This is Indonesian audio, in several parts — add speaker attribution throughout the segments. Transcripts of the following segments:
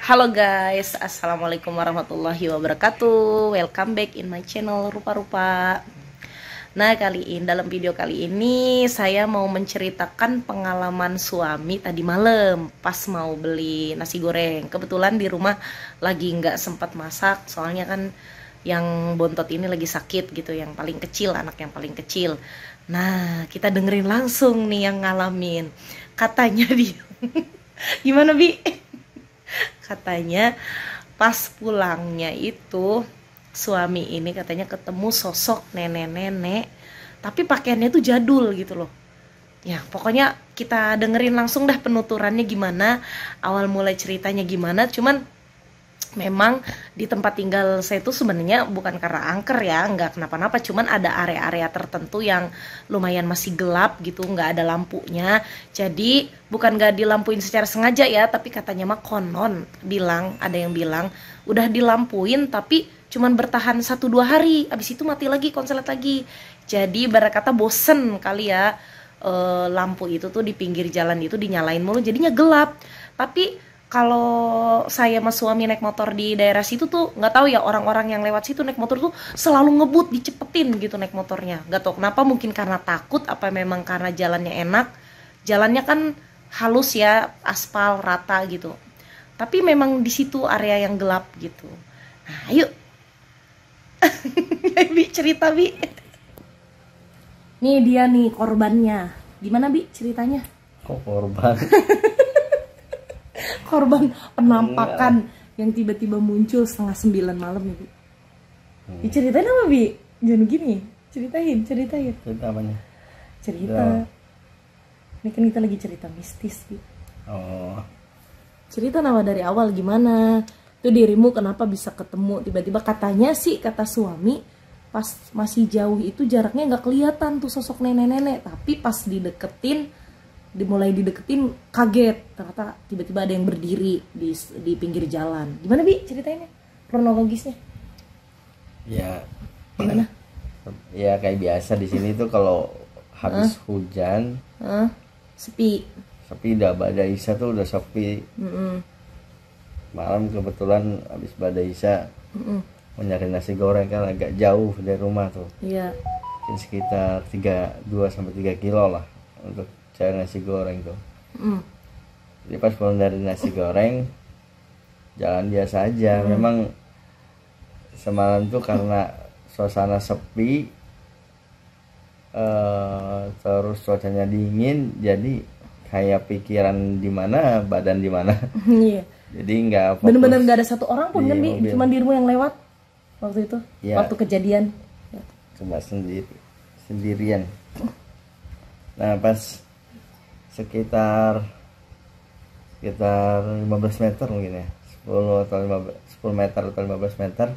Speaker 1: Halo guys, assalamualaikum warahmatullahi wabarakatuh. Welcome back in my channel Rupa-Rupa. Nah, dalam video kali ini saya mau menceritakan pengalaman suami tadi malam pas mau beli nasi goreng. Kebetulan di rumah lagi nggak sempat masak, soalnya kan yang bontot ini lagi sakit gitu, yang paling kecil, anak yang paling kecil. Nah, kita dengerin langsung nih yang ngalamin. Katanya dia, gimana Bi? Katanya pas pulangnya itu suami ini katanya ketemu sosok nenek-nenek, tapi pakaiannya tuh jadul gitu loh. Ya pokoknya kita dengerin langsung dah penuturannya gimana, awal mulai ceritanya gimana. Cuman memang di tempat tinggal saya tuh sebenarnya bukan karena angker ya, nggak kenapa-napa, cuman ada area-area tertentu yang lumayan masih gelap gitu, nggak ada lampunya. Jadi bukan nggak dilampuin secara sengaja ya, tapi katanya mah konon bilang, ada yang bilang udah dilampuin tapi cuman bertahan 1-2 hari, abis itu mati lagi, konslet lagi. Jadi ibarat kata bosen kali ya, lampu itu tuh di pinggir jalan itu dinyalain mulu, jadinya gelap. Tapi kalau saya sama suami naik motor di daerah situ tuh nggak tahu ya, orang-orang yang lewat situ naik motor tuh selalu ngebut, dicepetin gitu naik motornya. Nggak tahu kenapa, mungkin karena takut apa memang karena jalannya enak. Jalannya kan halus ya, aspal rata gitu. Tapi memang di situ area yang gelap gitu. Nah, ayo. Bi, cerita Bi. Nih dia nih korbannya. Gimana Bi ceritanya?
Speaker 2: Kok korban?
Speaker 1: Korban penampakan yang tiba-tiba muncul 8:30 malam nih, Bi. Diceritain apa, Bi? Jangan gini. Ceritain.
Speaker 2: Cerita apanya?
Speaker 1: Cerita. Ini kan kita lagi cerita mistis, Bi.
Speaker 2: Oh.
Speaker 1: Cerita nama dari awal gimana? Itu dirimu kenapa bisa ketemu tiba-tiba, katanya sih kata suami pas masih jauh itu jaraknya nggak kelihatan tuh sosok nenek-nenek, tapi pas dimulai dideketin kaget, ternyata tiba-tiba ada yang berdiri di pinggir jalan. Gimana Bi ceritainnya, kronologisnya?
Speaker 2: Ya.
Speaker 1: Gimana?
Speaker 2: Ya kayak biasa di sini tuh kalau habis hujan,
Speaker 1: Sepi
Speaker 2: udah badai Isya tuh udah sepi. Malam kebetulan habis badai Isya, mau nyari nasi goreng kan agak jauh dari rumah tuh.
Speaker 1: Iya.
Speaker 2: Mungkin sekitar 2-3 kilo lah untuk cari nasi goreng tuh. Jadi pas pulang dari nasi goreng, jalan biasa aja. Memang semalam tuh karena suasana sepi, terus cuacanya dingin, jadi kayak pikiran di mana, badan di mana.
Speaker 1: Iya.
Speaker 2: Jadi nggak fokus.
Speaker 1: Bener-bener nggak ada satu orang pun
Speaker 2: Di
Speaker 1: kan Bi,
Speaker 2: mobil.
Speaker 1: cuma dirimu yang lewat waktu itu,
Speaker 2: Iya.
Speaker 1: waktu kejadian.
Speaker 2: Cuma sendirian. Nah pas sekitar 15 meter mungkin ya, 10 meter atau 15 meter,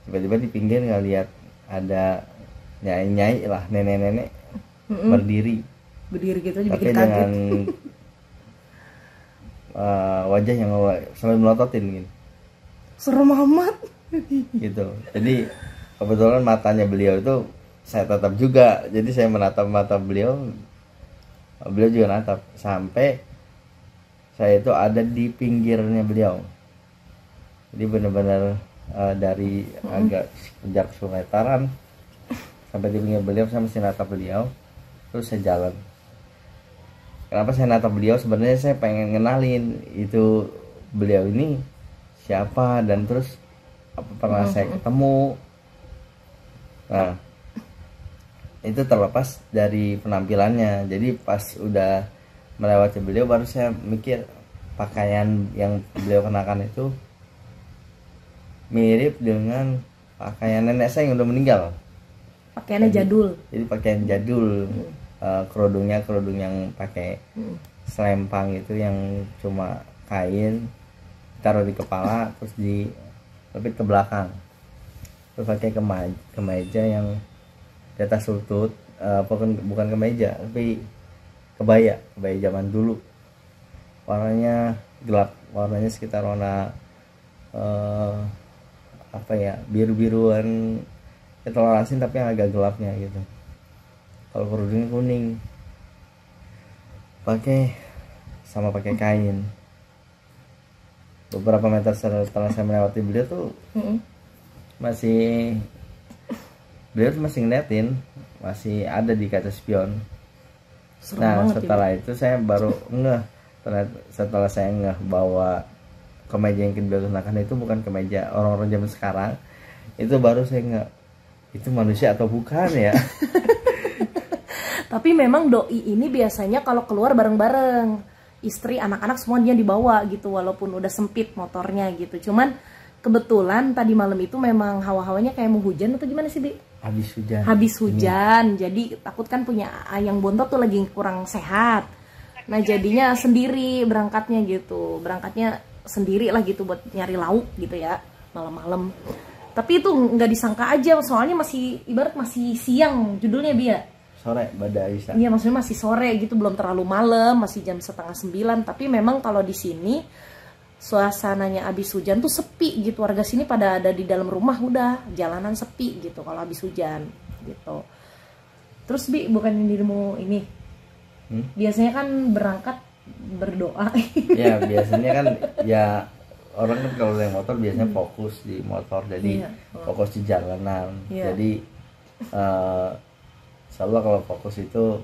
Speaker 2: tiba-tiba di pinggir nggak lihat ada nyai lah, nenek-nenek berdiri
Speaker 1: Gitu aja
Speaker 2: tapi
Speaker 1: bikin kaget.
Speaker 2: dengan wajah yang sampai melototin gitu.
Speaker 1: Serem amat.
Speaker 2: Gitu. Jadi kebetulan matanya beliau itu saya tatap juga, jadi saya menatap mata beliau juga natap, sampai saya itu ada di pinggirnya beliau. Jadi benar-benar dari agak jarak semetaran sampai di pinggir beliau, saya mesti natap beliau, terus saya jalan. Kenapa saya natap beliau? Sebenarnya saya pengen ngenalin itu beliau ini siapa, dan terus apa pernah saya ketemu. Nah itu terlepas dari penampilannya. Jadi pas udah melewati beliau baru saya mikir pakaian yang beliau kenakan itu mirip dengan pakaian nenek saya yang udah meninggal.
Speaker 1: Pakaiannya jadul.
Speaker 2: Jadi pakaian jadul, kerudung yang pakai selempang itu, yang cuma kain taruh di kepala terus dilepit ke belakang, terus pakai kemeja yang di atas lutut, bukan kemeja tapi kebaya zaman dulu, warnanya gelap, warnanya sekitar warna biru-biruan, telur asin tapi yang agak gelapnya gitu. Kalau kerudungnya kuning, pakai kain. beberapa meter setelah saya melewati beliau tuh masih beliau tuh masih ngeliatin, masih ada di kaca spion.
Speaker 1: Serem
Speaker 2: Nah
Speaker 1: banget
Speaker 2: setelah itu saya baru ngeh, setelah saya ngeh bahwa kemeja yang beliau kenakan itu bukan kemeja orang-orang zaman sekarang, itu baru saya ngeh itu manusia atau bukan ya.
Speaker 1: Tapi memang doi ini biasanya kalau keluar bareng-bareng, istri, anak-anak semua dia dibawa gitu, walaupun udah sempit motornya gitu. Cuman kebetulan tadi malam itu memang hawa-hawanya kayak mau hujan atau gimana sih, Bi?
Speaker 2: Habis hujan.
Speaker 1: Habis hujan, jadi takut kan punya yang bontot tuh lagi kurang sehat. Nah jadinya sendiri berangkatnya gitu, berangkatnya sendiri lah gitu buat nyari lauk gitu ya malam-malam. Tapi itu nggak disangka aja, soalnya masih ibarat masih siang judulnya Bia.
Speaker 2: Sore pada Aisyah.
Speaker 1: Iya maksudnya masih sore gitu, belum terlalu malam, masih jam 8:30. Tapi memang kalau di sini suasananya abis hujan tuh sepi gitu, warga sini pada ada di dalam rumah, udah jalanan sepi gitu kalau abis hujan gitu. Terus Bi, bukan dirimu ini biasanya kan berangkat berdoa.
Speaker 2: Ya biasanya kan ya orang kan kalau naik motor biasanya fokus di motor, jadi fokus di jalanan. Jadi selalu kalau fokus itu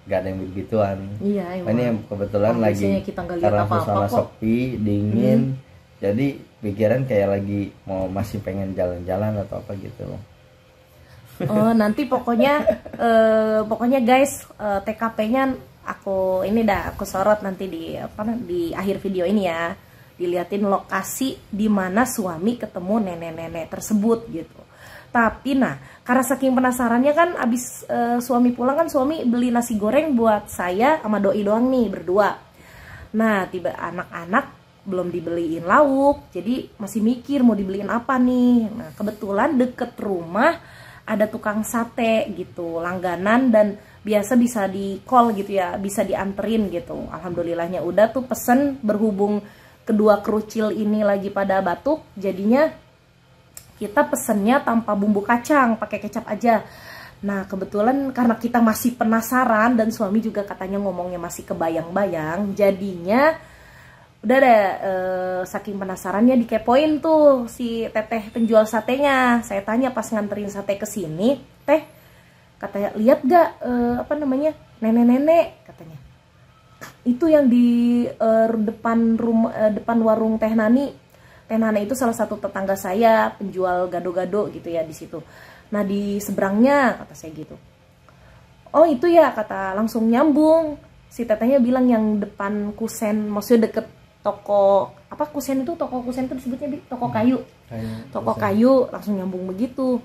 Speaker 2: gak ada yang begituan.
Speaker 1: Iya,
Speaker 2: ini yang kebetulan lagi karena suasana sepi, dingin, jadi pikiran kayak lagi masih pengen jalan-jalan atau apa gitu loh.
Speaker 1: Oh nanti pokoknya guys, TKP-nya aku sorot nanti di akhir video ini ya, diliatin lokasi di mana suami ketemu nenek-nenek tersebut gitu. Tapi nah karena saking penasarannya kan abis suami pulang kan suami beli nasi goreng buat saya sama doi doang nih berdua. Nah tiba anak-anak belum dibeliin lauk, jadi masih mikir mau dibeliin apa nih. Nah kebetulan deket rumah ada tukang sate gitu langganan, dan biasa bisa di call gitu ya, bisa dianterin gitu. Alhamdulillahnya udah tuh pesen, berhubung kedua kerucil ini lagi pada batuk, jadinya kita pesennya tanpa bumbu kacang, pakai kecap aja. Nah kebetulan karena kita masih penasaran dan suami juga katanya ngomongnya masih kebayang-bayang, jadinya udah deh saking penasarannya dikepoin tuh si teteh penjual satenya. Saya tanya pas nganterin sate ke sini, teh katanya lihat gak nenek-nenek katanya. Itu yang di depan warung Teh Nani. Teh Nani itu salah satu tetangga saya, penjual gado-gado gitu ya di situ. Nah di seberangnya kata saya gitu. Oh itu ya, kata langsung nyambung. Si tetehnya bilang yang depan kusen, maksudnya deket toko apa kusen itu, toko kusen itu disebutnya toko kayu. Toko kayu, langsung nyambung begitu.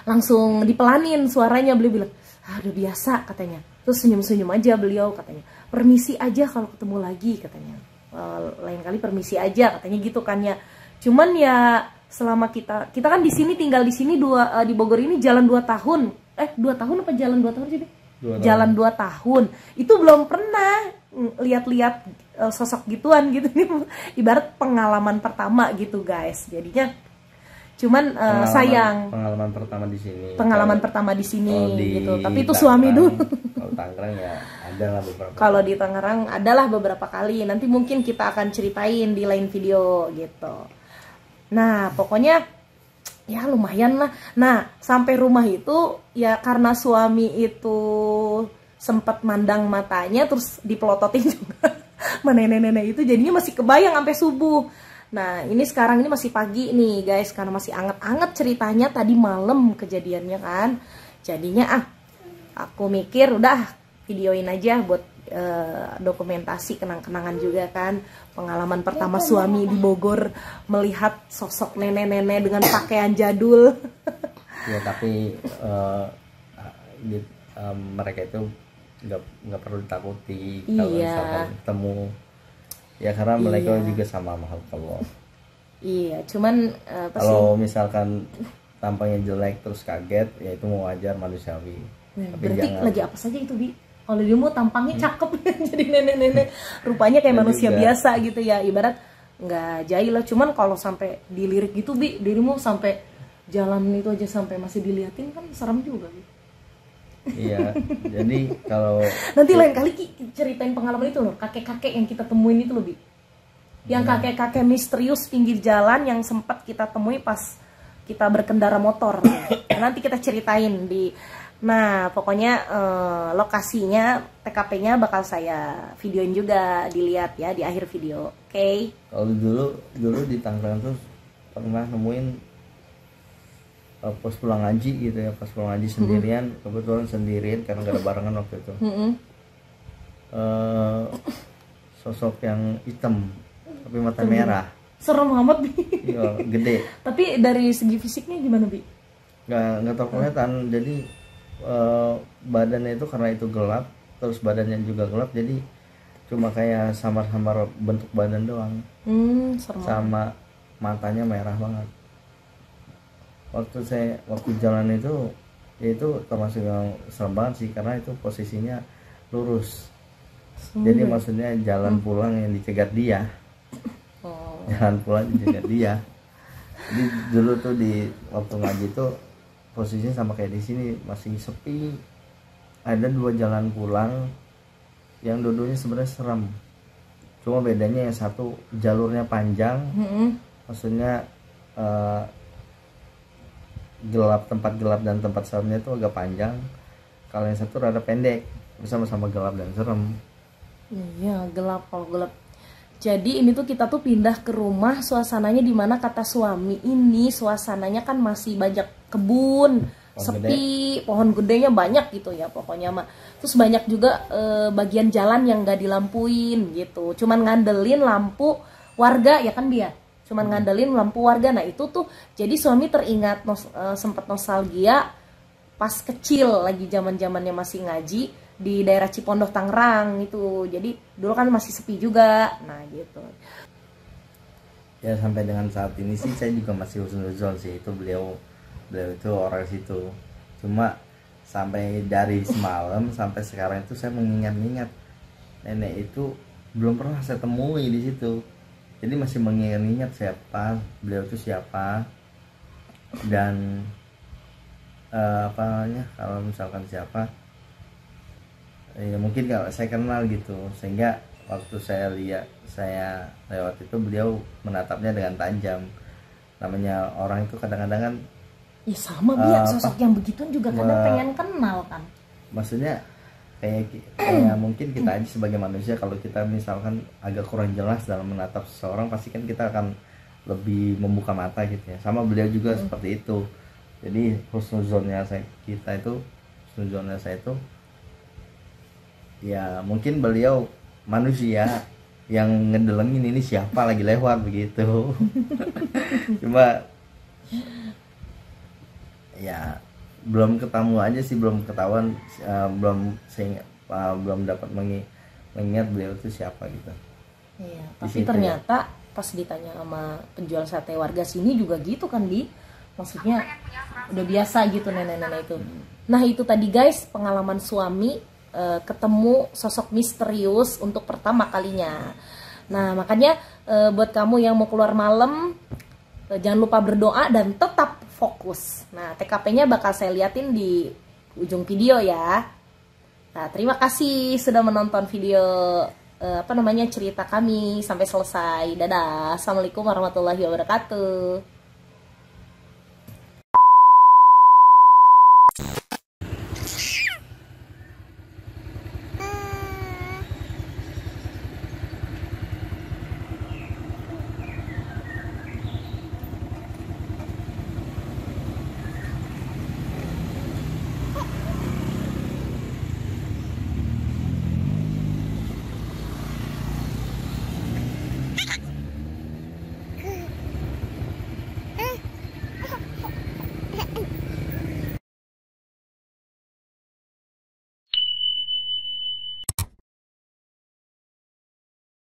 Speaker 1: Langsung dipelanin suaranya, beliau bilang, udah biasa katanya. Terus senyum-senyum aja beliau katanya. Permisi aja kalau ketemu lagi katanya. Lain kali permisi aja katanya gitu kan ya. Cuman ya selama kita kan di sini tinggal di sini di Bogor ini jalan 2 tahun. 2 tahun apa jalan 2 tahun sih? Jalan 2 tahun. Itu belum pernah lihat-lihat sosok gituan gitu nih. Ibarat pengalaman pertama gitu guys. Jadinya cuman sayang.
Speaker 2: Pengalaman pertama di sini.
Speaker 1: Pengalaman pertama di sini gitu. Tapi itu
Speaker 2: Tangerang,
Speaker 1: suami dulu.
Speaker 2: Kalau Tangerang ya adalah beberapa.
Speaker 1: Kalau di Tangerang adalah beberapa kali. Nanti mungkin kita akan ceritain di lain video gitu. Nah, pokoknya ya lumayan lah. Nah, sampai rumah itu ya karena suami itu sempat mandang matanya terus dipelototin juga sama nenek-nenek itu, jadinya masih kebayang sampai subuh. Nah, ini sekarang ini masih pagi nih guys, karena masih anget-anget ceritanya tadi malam kejadiannya kan. Jadinya aku mikir udah videoin aja buat dokumentasi kenang-kenangan juga kan. Pengalaman pertama suami di Bogor melihat sosok nenek-nenek dengan pakaian jadul.
Speaker 2: Ya tapi mereka itu nggak perlu ditakuti kalau misalkan ketemu. Ya karena mereka juga sama makhluk Allah.
Speaker 1: Iya, cuman
Speaker 2: kalau misalkan tampangnya jelek terus kaget, ya itu mau wajar, manusiawi. Tapi
Speaker 1: berarti
Speaker 2: jangan.
Speaker 1: lagi apa saja itu Bi? Kalau dia mau tampangnya cakep jadi nenek-nenek, rupanya kayak manusia juga biasa gitu ya, ibarat nggak jahil lah. Cuman kalau sampai dilirik gitu Bi, dirimu sampai jalan itu aja sampai masih diliatin kan serem juga Bi.
Speaker 2: Iya, jadi kalau
Speaker 1: nanti lain kali ceritain pengalaman itu loh, kakek-kakek yang kita temuin itu loh Bi. Yang kakek-kakek misterius pinggir jalan yang sempat kita temui pas kita berkendara motor. Nanti kita ceritain di. Nah, pokoknya lokasinya, TKP-nya bakal saya videoin juga, dilihat ya di akhir video. Oke.
Speaker 2: Kalau dulu di Tangerang tuh pernah nemuin pas pulang ngaji gitu ya, pas pulang ngaji sendirian, kebetulan sendirian karena gak ada barengan waktu itu. Sosok yang hitam tapi mata merah.
Speaker 1: Serem amat, Bi.
Speaker 2: Iya, gede.
Speaker 1: Tapi dari segi fisiknya gimana, Bi?
Speaker 2: Nggak tahu kelihatan. Jadi badannya itu karena itu gelap, terus badannya juga gelap, jadi cuma kayak samar-samar bentuk badan doang.
Speaker 1: Serem.
Speaker 2: Sama matanya merah banget. Waktu jalan itu termasuk yang serem banget sih, karena itu posisinya lurus. Jadi maksudnya jalan pulang yang dicegat dia. Jalan pulang dicegat dia. Jadi dulu tuh di waktu ngaji tuh posisinya sama kayak di sini, masih sepi. Ada 2 jalan pulang yang dua-duanya sebenarnya serem. Cuma bedanya yang satu jalurnya panjang, maksudnya gelap, tempat gelap dan tempat seremnya itu agak panjang. Kalau yang satu rada pendek, sama-sama gelap dan serem.
Speaker 1: Iya, gelap. Kalau gelap, jadi ini tuh kita tuh pindah ke rumah, suasananya di mana kata suami ini suasananya kan masih banyak kebun, sepi, pohon gedenya banyak gitu ya pokoknya mah. Terus banyak juga bagian jalan yang gak dilampuin gitu, cuman ngandelin lampu warga ya kan dia, cuman ngandelin lampu warga. Nah itu tuh jadi suami teringat sempat nostalgia pas kecil lagi zaman-zamannya masih ngaji di daerah Cipondoh Tangerang itu. Jadi dulu kan masih sepi juga. Nah gitu.
Speaker 2: Ya sampai dengan saat ini sih saya juga masih husnuzon sih, itu beliau itu orang situ. Cuma sampai dari semalam sampai sekarang itu saya mengingat-ingat nenek itu belum pernah saya temui di situ. Jadi masih mengingat-ingat siapa beliau itu, siapa, dan apa namanya, kalau misalkan siapa ya mungkin kalau saya kenal gitu, sehingga waktu saya lewat itu beliau menatapnya dengan tajam. Namanya orang itu kadang-kadang kan
Speaker 1: ya sama dia, sosok yang begitu juga kadang pengen kenal kan.
Speaker 2: Maksudnya kayak mungkin kita aja sebagai manusia, kalau kita misalkan agak kurang jelas dalam menatap seseorang, pasti kan kita akan lebih membuka mata gitu ya. Sama beliau juga seperti itu. Jadi husnuzonnya saya itu ya mungkin beliau manusia yang ngedelengin ini siapa lagi lewat begitu. Cuma ya belum ketemu aja sih, belum ketahuan, belum dapat mengingat beliau itu siapa gitu.
Speaker 1: Iya, tapi ternyata pas ditanya sama penjual sate warga sini juga gitu kan, Di. Maksudnya udah biasa gitu nenek-nenek itu. Nah itu tadi guys, pengalaman suami ketemu sosok misterius untuk pertama kalinya. Nah makanya buat kamu yang mau keluar malam, jangan lupa berdoa dan tetap fokus. Nah TKP-nya bakal saya liatin di ujung video ya. Nah terima kasih sudah menonton video cerita kami sampai selesai. Dadah, assalamualaikum warahmatullahi wabarakatuh.